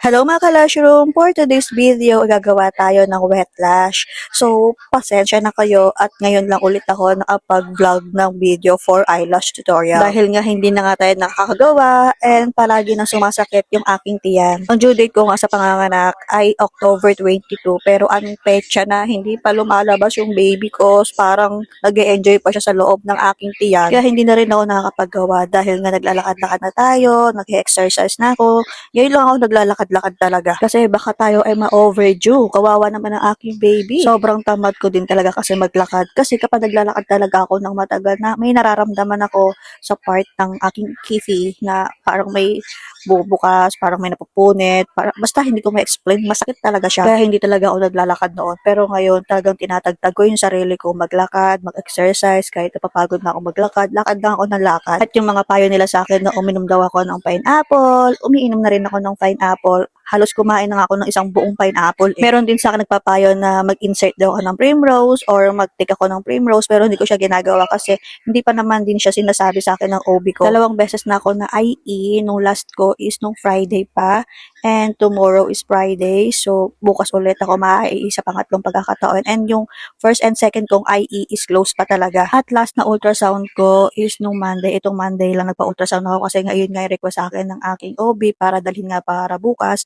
Hello mga ka-Lushroom! For today's video, gagawa tayo ng wet lash. So, pasensya na kayo at ngayon lang ulit ako nakapag-vlog ng video for eyelash tutorial. Dahil nga hindi na nga tayo nakakagawa and palagi na sumasakit yung aking tiyan. Ang due date ko nga sa panganganak ay October 22 pero ang petsa na hindi pa lumalabas yung baby ko. Parang nag-e-enjoy pa siya sa loob ng aking tiyan. Kaya hindi na rin ako nakakapaggawa dahil nga naglalakad-lakad na tayo, nag-exercise na ako. Ngayon lang ako naglalakad-lakad talaga. Kasi baka tayo ay ma-overdue. Kawawa naman ang aking baby. Sobrang tamad ko din talaga kasi maglakad. Kasi kapag naglalakad talaga ako ng matagal na may nararamdaman ako sa part ng aking kifi na parang may bubukas, parang may napupunit. Basta hindi ko ma-explain. Masakit talaga siya. Kaya hindi talaga ako naglalakad noon. Pero ngayon talagang tinatagtag ko yung sarili ko maglakad, mag-exercise. Kahit napapagod na ako maglakad, lakad lang ako ng lakad. At yung mga payo nila sa akin na uminom daw ako ng pineapple, umiinom na rin ako ng pineapple. Halos kumain na nga ako ng isang buong pineapple. Meron din sa akin nagpapayo na mag-insert daw ako ng primrose or mag-take ako ng primrose pero hindi ko siya ginagawa kasi hindi pa naman din siya sinasabi sa akin ng OB ko. Dalawang beses na ako na IE. Nung last ko is nung Friday pa and tomorrow is Friday. So, bukas ulit ako ma-IE sa pangatlong pagkakataon. And yung first and second kong IE is close pa talaga. At last na ultrasound ko is nung Monday. Itong Monday lang nagpa-ultrasound ako kasi ngayon nga yung request sa akin ng aking OB para dalhin nga para bukas.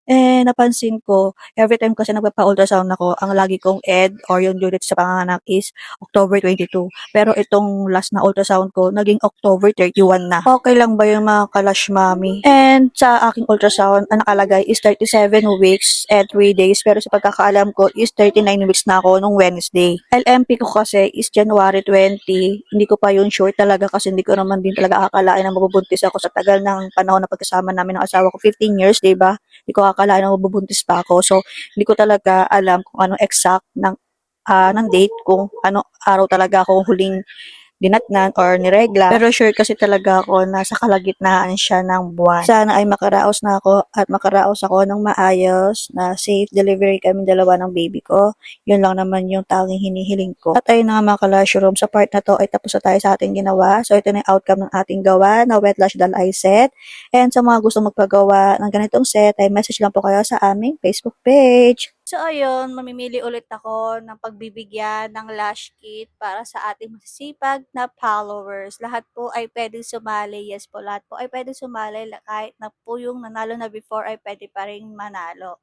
Napansin ko, every time kasi nagpapa-ultrasound ako, ang lagi kong or yung due date sa panganganak is October 22. Pero itong last na ultrasound ko, naging October 31 na. Okay lang ba yung mga kalash mami? And sa aking ultrasound, ang nakalagay is 37 weeks and 3 days. Pero sa pagkakaalam ko is 39 weeks na ako nung Wednesday. LMP ko kasi is January 20. Hindi ko pa yun sure talaga kasi hindi ko naman din talaga akalain na mabubuntis ako sa tagal ng panahon na pagkasama namin ng asawa ko. 15 years, diba? Hindi ko akalain na mabubuntis pa ako. So, hindi ko talaga alam kung anong exact ng date, kung ano araw talaga ako huling dinatnan or niregla. Pero sure kasi talaga ako na sa kalagitnaan siya ng buwan. Sana ay makaraos na ako at makaraos ako ng maayos na safe delivery kami dalawa ng baby ko. Yun lang naman yung tanging hinihiling ko. At ayun na nga mga ka-Lushroom, sa part na to ay tapos na tayo sa ating ginawa. So ito na yung outcome ng ating gawa na wet lash doll eye set. And sa mga gusto magpagawa ng ganitong set ay message lang po kayo sa aming Facebook page. So ayun, mamimili ulit ako ng pagbibigyan ng lash kit para sa ating masisipag na followers. Lahat po ay pwedeng sumali. Yes po, lahat po ay pwedeng sumali. Kahit na po yung nanalo na before ay pwede pa rin manalo.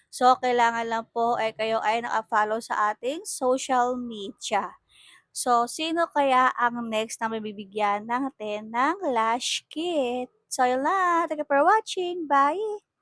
So kailangan lang po ay kayo ay naka-follow sa ating social media. So sino kaya ang next na mabibigyan natin ng lash kit? So yun lang. Thank you for watching. Bye!